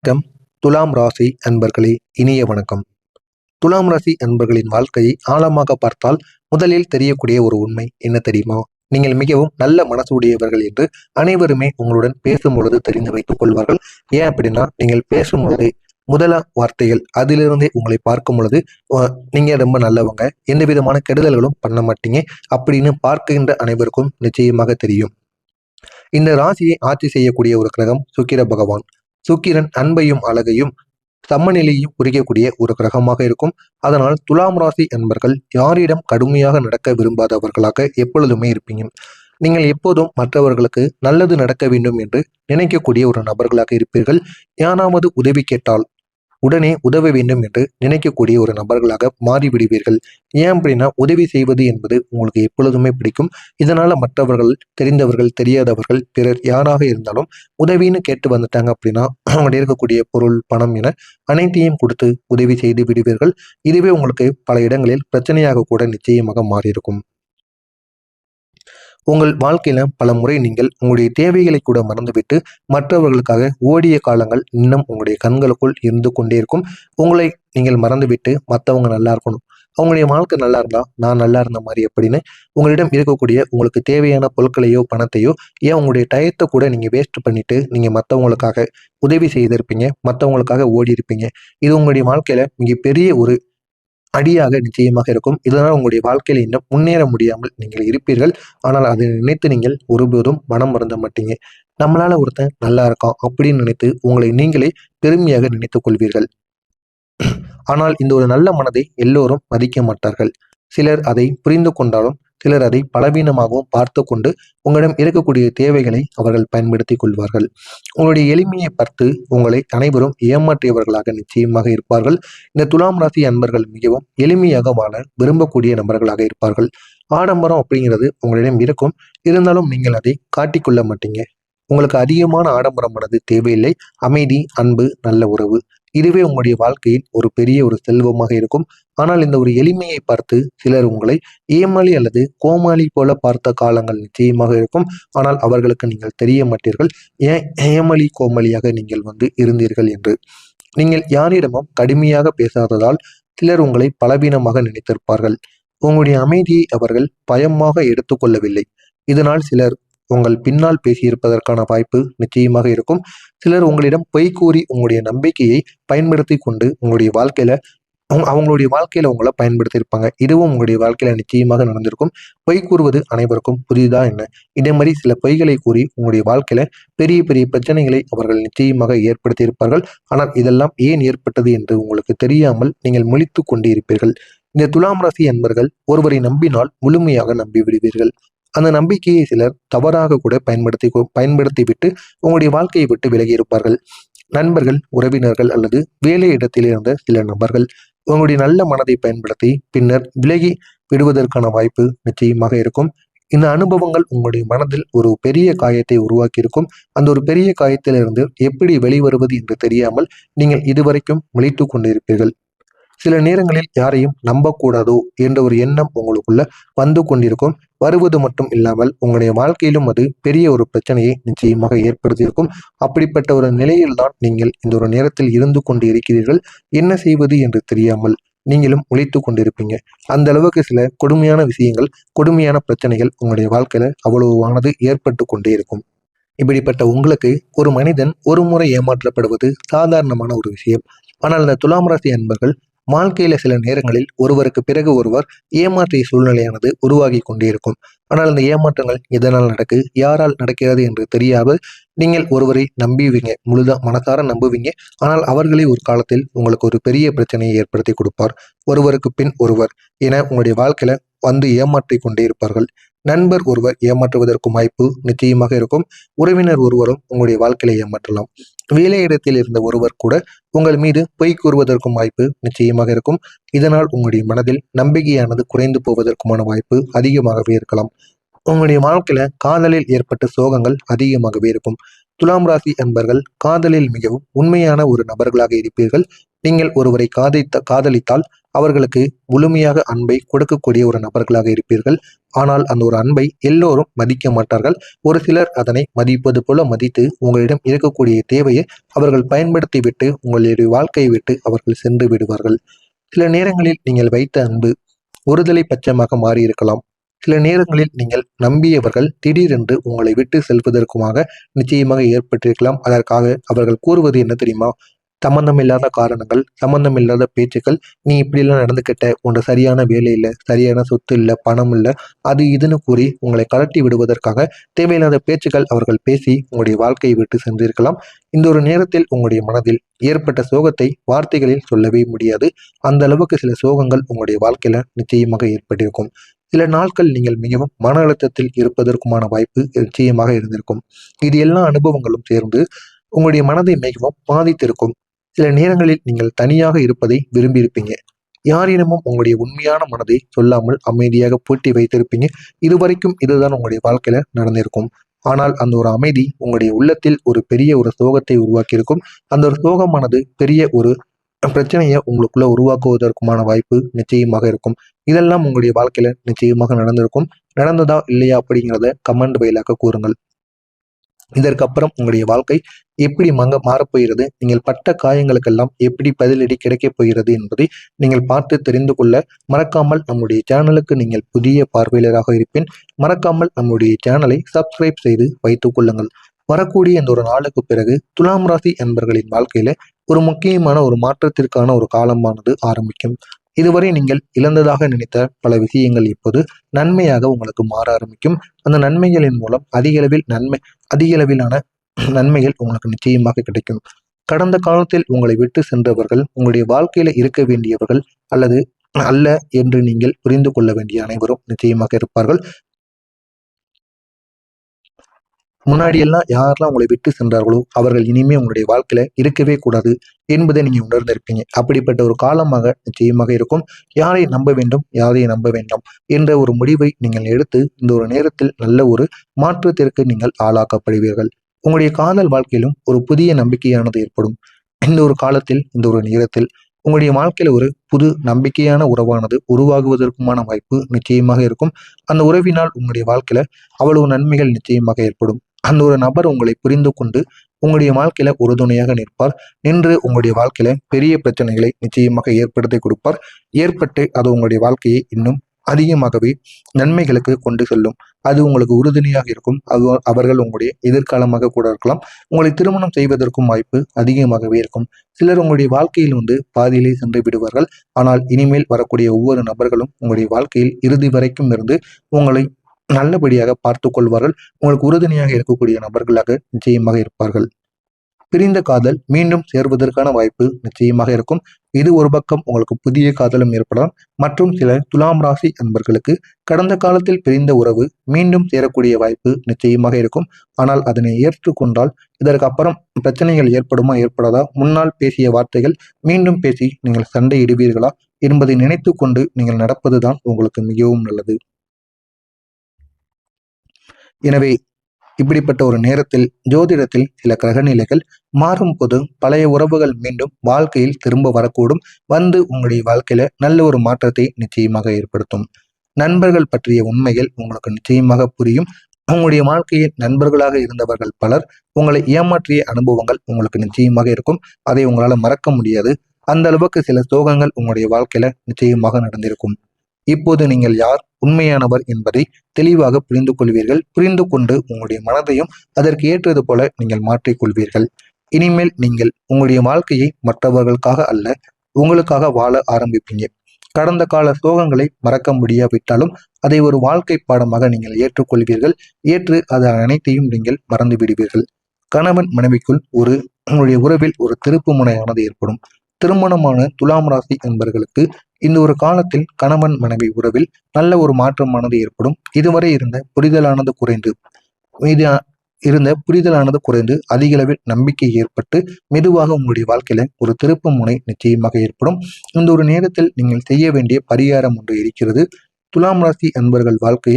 வணக்கம். துலாம் ராசி அன்பர்களே, இனிய வணக்கம். துலாம் ராசி அன்பர்களின் வாழ்க்கையை ஆழமாக பார்த்தால் முதலில் தெரியக்கூடிய ஒரு உண்மை என்ன தெரியுமா? நீங்கள் மிகவும் நல்ல மனசு உடையவர்கள் என்று அனைவருமே உங்களுடன் பேசும் பொழுது தெரிந்து வைத்துக் கொள்வார்கள். ஏன் அப்படின்னா, நீங்கள் பேசும்பொழுது முதல வார்த்தைகள் அதிலிருந்தே உங்களை பார்க்கும் பொழுது நீங்க ரொம்ப நல்லவங்க, எந்த விதமான கெடுதல்களும் பண்ண மாட்டீங்க அப்படின்னு பார்க்கின்ற அனைவருக்கும் நிச்சயமாக தெரியும். இந்த ராசியை ஆட்சி செய்யக்கூடிய ஒரு கிரகம் சுக்கிர பகவான். சுக்கிரன் அன்பையும் அழகையும் சமநிலையும் குறிக்கக்கூடிய ஒரு கிரகமாக இருக்கும். அதனால் துலாம் ராசி அன்பர்கள் யாரிடம் கடுமையாக நடக்க விரும்பாதவர்களாக எப்பொழுதுமே இருப்பீங்க. நீங்கள் எப்போதும் மற்றவர்களுக்கு நல்லது நடக்க வேண்டும் என்று நினைக்கக்கூடிய ஒரு நபர்களாக இருப்பீர்கள். யாராவது உதவி கேட்டால் உடனே உதவ வேண்டும் என்று நினைக்கக்கூடிய ஒரு நபர்களாக மாறிவிடுவீர்கள். ஏன் அப்படின்னா, உதவி செய்வது என்பது உங்களுக்கு எப்பொழுதுமே பிடிக்கும். இதனால மற்றவர்கள், தெரிந்தவர்கள், தெரியாதவர்கள், பிறர் யாராக இருந்தாலும் உதவின்னு கேட்டு வந்துட்டாங்க அப்படின்னா, அவங்கள்ட்ட இருக்கக்கூடிய பொருள், பணம் என அனைத்தையும் கொடுத்து உதவி செய்து விடுவீர்கள். இதுவே உங்களுக்கு பல இடங்களில் பிரச்சனையாக கூட நிச்சயமாக மாறியிருக்கும். உங்கள் வாழ்க்கையில பல முறை நீங்கள் உங்களுடைய தேவைகளை கூட மறந்துவிட்டு மற்றவர்களுக்காக ஓடிய காலங்கள் இன்னும் உங்களுடைய கண்களுக்குள் இருந்து கொண்டே இருக்கும். உங்களை நீங்கள் மறந்துவிட்டு மற்றவங்க நல்லா இருக்கணும், அவங்களுடைய வாழ்க்கை நல்லா இருந்தா நான் நல்லா இருந்த மாதிரி அப்படின்னு உங்களிடம் இருக்கக்கூடிய உங்களுக்கு தேவையான பொருட்களையோ பணத்தையோ ஏன் உங்களுடைய டயத்தை கூட நீங்க வேஸ்ட் பண்ணிட்டு நீங்க மற்றவங்களுக்காக உதவி செய்திருப்பீங்க, மற்றவங்களுக்காக ஓடி இருப்பீங்க. இது உங்களுடைய வாழ்க்கையில மிகப்பெரிய ஒரு அடியாக நிச்சயமாக இருக்கும். இதனால் உங்களுடைய வாழ்க்கையில இன்னும் முன்னேற முடியாமல் நீங்கள் இருப்பீர்கள். ஆனால் அதை நினைத்து நீங்கள் ஒருபோதும் மனம் வருந்த மாட்டீங்க. நம்மளால ஒருத்தன் நல்லா இருக்கான் அப்படின்னு நினைத்து உங்களை நீங்களே பெருமையாக நினைத்துக் கொள்வீர்கள். ஆனால் இந்த ஒரு நல்ல மனதை எல்லோரும் மதிக்க மாட்டார்கள். சிலர் அதை புரிந்து கொண்டாலும் சிலர் அதை பலவீனமாகவும் பார்த்து கொண்டு உங்களிடம் இருக்கக்கூடிய தேவைகளை அவர்கள் பயன்படுத்திக் கொள்வார்கள். உங்களுடைய எளிமையை பார்த்து உங்களை அனைவரும் ஏமாற்றியவர்களாக நிச்சயமாக இருப்பார்கள். இந்த துலாம் ராசி அன்பர்கள் மிகவும் எளிமையாக வாழ விரும்பக்கூடிய நபர்களாக இருப்பார்கள். ஆடம்பரம் அப்படிங்கிறது உங்களிடம் இருக்கும். இருந்தாலும் நீங்கள் அதை காட்டிக்கொள்ள மாட்டீங்க. உங்களுக்கு அதிகமான ஆடம்பரமானது தேவையில்லை. அமைதி, அன்பு, நல்ல உறவு, இதுவே உங்களுடைய வாழ்க்கையில் ஒரு பெரிய ஒரு செல்வமாக இருக்கும். ஆனால் இந்த ஒரு எளிமையை பார்த்து சிலர் உங்களை ஏமாளி அல்லது கோமாளி போல பார்த்த காலங்கள் நிச்சயமாக இருக்கும். ஆனால் அவர்களுக்கு நீங்கள் தெரிய மாட்டீர்கள் ஏன் ஏமாளி கோமாளியாக நீங்கள் இருந்தீர்கள் என்று. நீங்கள் யாரிடமும் கடுமையாக பேசாததால் சிலர் உங்களை பலவீனமாக நினைத்திருப்பார்கள். உங்களுடைய அமைதியை அவர்கள் பயமாக எடுத்துக்கொள்ளவில்லை. இதனால் சிலர் உங்கள் பின்னால் பேசியிருப்பதற்கான வாய்ப்பு நிச்சயமாக இருக்கும். சிலர் உங்களிடம் பொய் கூறி உங்களுடைய நம்பிக்கையை பயன்படுத்தி கொண்டு உங்களுடைய வாழ்க்கையில அவங்களுடைய வாழ்க்கையில உங்களை பயன்படுத்தியிருப்பாங்க. இதுவும் உங்களுடைய வாழ்க்கையில நிச்சயமாக நடந்திருக்கும். பொய் கூறுவது அனைவருக்கும் புதிதா என்ன? இதே மாதிரி சில பொய்களை கூறி உங்களுடைய வாழ்க்கையில பெரிய பெரிய பிரச்சனைகளை அவர்கள் நிச்சயமாக ஏற்படுத்தியிருப்பார்கள். ஆனால் இதெல்லாம் ஏன் ஏற்பட்டது என்று உங்களுக்கு தெரியாமல் நீங்கள் முழித்து கொண்டு இருப்பீர்கள். இந்த துலாம் ராசி அன்பர்கள் ஒருவரை நம்பினால் முழுமையாக நம்பி விடுவீர்கள். அந்த நம்பிக்கையை சிலர் தவறாக கூட பயன்படுத்தி விட்டு உங்களுடைய வாழ்க்கையை விட்டு விலகி இருப்பார்கள். நண்பர்கள், உறவினர்கள் அல்லது வேலை இடத்தில் இருந்த சில நபர்கள் உங்களுடைய நல்ல மனதை பயன்படுத்தி பின்னர் விலகி விடுவதற்கான வாய்ப்பு நிச்சயமாக இருக்கும். இந்த அனுபவங்கள் உங்களுடைய மனதில் ஒரு பெரிய காயத்தை உருவாக்கி இருக்கும். அந்த ஒரு பெரிய காயத்திலிருந்து எப்படி வெளிவருவது என்று தெரியாமல் நீங்கள் இதுவரைக்கும் விழித்து கொண்டிருப்பீர்கள். சில நேரங்களில் யாரையும் நம்பக்கூடாதோ என்ற ஒரு எண்ணம் உங்களுக்குள்ள வந்து கொண்டிருக்கும். வருவது மட்டும் இல்லாமல் உங்களுடைய வாழ்க்கையிலும் அது பெரிய ஒரு பிரச்சனையை நிச்சயமாக ஏற்படுத்தியிருக்கும். அப்படிப்பட்ட ஒரு நிலையில்தான் நீங்கள் இந்த ஒரு நேரத்தில் இருந்து கொண்டு இருக்கிறீர்கள். என்ன செய்வது என்று தெரியாமல் நீங்களும் உழைத்து கொண்டிருப்பீங்க. அந்த அளவுக்கு சில கொடுமையான விஷயங்கள், கொடுமையான பிரச்சனைகள் உங்களுடைய வாழ்க்கையில அவ்வளவானது ஏற்பட்டு கொண்டே இருக்கும். இப்படிப்பட்ட உங்களுக்கு ஒரு மனிதன் ஒரு முறை ஏமாற்றப்படுவது சாதாரணமான ஒரு விஷயம். ஆனால் இந்த துலாம் ராசி அன்பர்கள் வாழ்க்கையில சில நேரங்களில் ஒருவருக்கு பிறகு ஒருவர் ஏமாற்றிய சூழ்நிலையானது உருவாகி கொண்டே இருக்கும். ஆனால் இந்த ஏமாற்றங்கள் எதனால் நடக்கு, யாரால் நடக்கிறது என்று தெரியாமல் நீங்கள் ஒருவரை நம்புவீங்க, முழுதா மனசார நம்புவீங்க. ஆனால் அவர்களே ஒரு காலத்தில் உங்களுக்கு ஒரு பெரிய பிரச்சனையை ஏற்படுத்தி கொடுப்பார். ஒருவருக்கு பின் ஒருவர் என உங்களுடைய வாழ்க்கையில ஏமாற்றி கொண்டே இருப்பார்கள். நண்பர் ஒருவர் ஏமாற்றுவதற்கும் வாய்ப்பு நிச்சயமாக இருக்கும். உறவினர் ஒருவரும் உங்களுடைய வாழ்க்கையில ஏமாற்றலாம். வேலையிடத்தில் இருந்த ஒருவர் கூட உங்கள் மீது பொய் கூறுவதற்கும் வாய்ப்பு நிச்சயமாக இருக்கும். இதனால் உங்களுடைய மனதில் நம்பிக்கையானது குறைந்து போவதற்குமான வாய்ப்பு அதிகமாகவே இருக்கலாம். உங்களுடைய வாழ்க்கையில காதலில் ஏற்பட்ட சோகங்கள் அதிகமாகவே இருக்கும். துலாம் ராசி அன்பர்கள் காதலில் மிகவும் உண்மையான ஒரு நபர்களாக இருப்பீர்கள். நீங்கள் ஒருவரை காதலித்தால் அவர்களுக்கு முழுமையாக அன்பை கொடுக்கக்கூடிய ஒரு நபர்களாக இருப்பீர்கள். ஆனால் அந்த ஒரு அன்பை எல்லோரும் மதிக்க மாட்டார்கள். ஒரு சிலர் அதனை மதிப்பது போல மதித்து உங்களிடம் இருக்கக்கூடிய தேவையை அவர்கள் பயன்படுத்தி விட்டு உங்களுடைய வாழ்க்கையை விட்டு அவர்கள் சென்று விடுவார்கள். சில நேரங்களில் நீங்கள் வைத்த அன்பு ஒருதலை பட்சமாக மாறியிருக்கலாம். சில நேரங்களில் நீங்கள் நம்பியவர்கள் திடீரென்று உங்களை விட்டு செல்வதற்குமாக நிச்சயமாக ஏற்பட்டிருக்கலாம். அதற்காக அவர்கள் கூறுவது என்ன தெரியுமா? சம்பந்தமில்லாத காரணங்கள், சம்பந்தமில்லாத பேச்சுக்கள், நீ இப்படிலாம் நடந்துக்கிட்ட, உன்ட சரியான வேலை இல்லை, சரியான சொத்து இல்லை, பணம் இல்லை, அது இதுன்னு கூறி உங்களை கலட்டி விடுவதற்காக தேவையில்லாத பேச்சுக்கள் அவர்கள் பேசி உங்களுடைய வாழ்க்கையை விட்டு சென்றிருக்கலாம். இந்த ஒரு நேரத்தில் உங்களுடைய மனதில் ஏற்பட்ட சோகத்தை வார்த்தைகளில் சொல்லவே முடியாது. அந்த அளவுக்கு சில சோகங்கள் உங்களுடைய வாழ்க்கையில நிச்சயமாக ஏற்பட்டிருக்கும். சில நாட்கள் நீங்கள் மிகவும் மன அழுத்தத்தில் இருப்பதற்குமான வாய்ப்பு நிச்சயமாக இருந்திருக்கும். இது எல்லா அனுபவங்களும் சேர்ந்து உங்களுடைய மனதை மிகவும் பாதித்திருக்கும். சில நேரங்களில் நீங்கள் தனியாக இருப்பதை விரும்பியிருப்பீங்க. யாரிடமும் உங்களுடைய உண்மையான மனதை சொல்லாமல் அமைதியாக பூட்டி வைத்திருப்பீங்க. இதுவரைக்கும் இதுதான் உங்களுடைய வாழ்க்கையில நடந்திருக்கும். ஆனால் அந்த ஒரு அமைதி உங்களுடைய உள்ளத்தில் ஒரு பெரிய ஒரு சோகத்தை உருவாக்கியிருக்கும். அந்த ஒரு சோகமானது பெரிய ஒரு பிரச்சனையை உங்களுக்குள்ள உருவாக்குவதற்குமான வாய்ப்பு நிச்சயமாக இருக்கும். இதெல்லாம் உங்களுடைய வாழ்க்கையில நிச்சயமாக நடந்திருக்கும். நடந்ததா இல்லையா அப்படிங்கிறத கமெண்ட் வாயிலாக கூறுங்கள். இதற்கப்புறம் உங்களுடைய வாழ்க்கை எப்படி மாறப்போகிறது, நீங்கள் பட்ட காயங்களுக்கெல்லாம் எப்படி பதிலடி கிடைக்கப் போகிறது என்பதை நீங்கள் பார்த்து தெரிந்து கொள்ள மறக்காமல் நம்முடைய சேனலுக்கு நீங்கள் புதிய பார்வையாளராக இருப்பேன். மறக்காமல் நம்முடைய சேனலை சப்ஸ்கிரைப் செய்து வைத்துக் கொள்ளுங்கள். வரக்கூடிய இந்த ஒரு நாளுக்கு பிறகு துலாம் ராசி என்பர்களின் வாழ்க்கையில ஒரு முக்கியமான ஒரு மாற்றத்திற்கான ஒரு காலமானது ஆரம்பிக்கும். இதுவரை நீங்கள் இழந்ததாக நினைத்த பல விஷயங்கள் இப்போது நன்மையாக உங்களுக்கு மாற ஆரம்பிக்கும். அந்த நன்மைகளின் மூலம் அதிக அளவிலான நன்மைகள் உங்களுக்கு நிச்சயமாக கிடைக்கும். கடந்த காலத்தில் உங்களை விட்டு சென்றவர்கள் உங்களுடைய வாழ்க்கையில இருக்க வேண்டியவர்கள் அல்லது அல்ல என்று நீங்கள் புரிந்து கொள்ள வேண்டிய அனைவரும் நிச்சயமாக இருப்பார்கள். முன்னாடி எல்லாம் யாரெல்லாம் உங்களை விட்டு சென்றார்களோ அவர்கள் இனிமே உங்களுடைய வாழ்க்கையில இருக்கவே கூடாது என்பதை நீங்க உணர்ந்திருப்பீங்க. அப்படிப்பட்ட ஒரு காலமாக நிச்சயமாக இருக்கும். யாரை நம்ப வேண்டும், யாரை நம்ப வேண்டாம் என்ற ஒரு முடிவை நீங்கள் எடுத்து இந்த ஒரு நேரத்தில் நல்ல ஒரு மாற்றத்திற்கு நீங்கள் ஆளாக்கப்படுவீர்கள். உங்களுடைய காதல் வாழ்க்கையிலும் ஒரு புதிய நம்பிக்கையானது ஏற்படும். இந்த ஒரு காலத்தில், இந்த ஒரு நேரத்தில் உங்களுடைய வாழ்க்கையில ஒரு புது நம்பிக்கையான உறவானது உருவாகுவதற்குமான வாய்ப்பு நிச்சயமாக இருக்கும். அந்த உறவினால் உங்களுடைய வாழ்க்கையில அவ்வளவு நன்மைகள் நிச்சயமாக ஏற்படும். அந்த ஒரு நபர் உங்களை புரிந்து கொண்டு உங்களுடைய வாழ்க்கையில உறுதுணையாக நிற்பார். நின்று உங்களுடைய வாழ்க்கையில பெரிய பிரச்சனைகளை நிச்சயமாக ஏற்படுத்தி கொடுப்பார். ஏற்பட்டு அது உங்களுடைய வாழ்க்கையை இன்னும் அதிகமாகவே நன்மைகளுக்கு கொண்டு செல்லும். அது உங்களுக்கு உறுதுணையாக இருக்கும். அவர்கள் உங்களுடைய எதிர்காலமாக கூட இருக்கலாம். உங்களை திருமணம் செய்வதற்கும் வாய்ப்பு அதிகமாகவே இருக்கும். சிலர் உங்களுடைய வாழ்க்கையில் பாதியிலே சென்று விடுவார்கள். ஆனால் இனிமேல் வரக்கூடிய ஒவ்வொரு நபர்களும் உங்களுடைய வாழ்க்கையில் இறுதி வரைக்கும் இருந்து உங்களை நல்லபடியாக பார்த்து கொள்வார்கள். உங்களுக்கு உறுதுணையாக இருக்கக்கூடிய நபர்களாக நிச்சயமாக இருப்பார்கள். பிரிந்த காதல் மீண்டும் சேர்வதற்கான வாய்ப்பு நிச்சயமாக இருக்கும். இது ஒரு பக்கம் உங்களுக்கு புதிய காதலும் ஏற்படலாம். மற்றும் சில துலாம் ராசி அன்பர்களுக்கு கடந்த காலத்தில் பிரிந்த உறவு மீண்டும் சேரக்கூடிய வாய்ப்பு நிச்சயமாக இருக்கும். ஆனால் அதனை ஏற்றுக்கொண்டால் இதற்கு அப்புறம் பிரச்சனைகள் ஏற்படுமா ஏற்படாதா, முன்னால் பேசிய வார்த்தைகள் மீண்டும் பேசி நீங்கள் சண்டையிடுவீர்களா என்பதை நினைத்து கொண்டு நீங்கள் நடப்பதுதான் உங்களுக்கு மிகவும் நல்லது. எனவே இப்படிப்பட்ட ஒரு நேரத்தில் ஜோதிடத்தில் சில கிரகநிலைகள் மாறும் போது பழைய உறவுகள் மீண்டும் வாழ்க்கையில் திரும்ப வரக்கூடும். வந்து உங்களுடைய வாழ்க்கையில நல்ல ஒரு மாற்றத்தை நிச்சயமாக ஏற்படுத்தும். நண்பர்கள் பற்றிய உண்மைகள் உங்களுக்கு நிச்சயமாக புரியும். உங்களுடைய வாழ்க்கையில் நண்பர்களாக இருந்தவர்கள் பலர் உங்களை ஏமாற்றிய அனுபவங்கள் உங்களுக்கு நிச்சயமாக இருக்கும். அதை உங்களால மறக்க முடியாது. அந்த அளவுக்கு சில சோகங்கள் உங்களுடைய வாழ்க்கையில நிச்சயமாக நடந்திருக்கும். இப்போது நீங்கள் யார், உண்மையானவர் என்பதை தெளிவாக புரிந்து கொள்வீர்கள். புரிந்து கொண்டு உங்களுடைய மனதையும் அதற்கு ஏற்றது போல நீங்கள் மாற்றிக்கொள்வீர்கள். இனிமேல் நீங்கள் உங்களுடைய வாழ்க்கையை மற்றவர்களுக்காக அல்ல, உங்களுக்காக வாழ ஆரம்பிப்பீங்க. கடந்த கால சோகங்களை மறக்க முடியாவிட்டாலும் அதை ஒரு வாழ்க்கை பாடமாக நீங்கள் ஏற்றுக்கொள்வீர்கள். ஏற்று அது அனைத்தையும் நீங்கள் மறந்து விடுவீர்கள். கணவன் மனைவிக்குள் உங்களுடைய உறவில் ஒரு திருப்பு முனையானது ஏற்படும். திருமணமான துலாம் ராசி என்பவர்களுக்கு இந்த ஒரு காலத்தில் கணவன் மனைவி உறவில் நல்ல ஒரு மாற்றமானது ஏற்படும். இதுவரை இருந்த புரிதலானது குறைந்து அதிக அளவில் நம்பிக்கை ஏற்பட்டு மெதுவாக உங்களுடைய வாழ்க்கையில ஒரு திருப்பு முனை நிச்சயமாக ஏற்படும். இந்த ஒரு நேரத்தில் நீங்கள் செய்ய வேண்டிய பரிகாரம் ஒன்று இருக்கிறது. துலாம் ராசி அன்பர்கள் வாழ்க்கையில்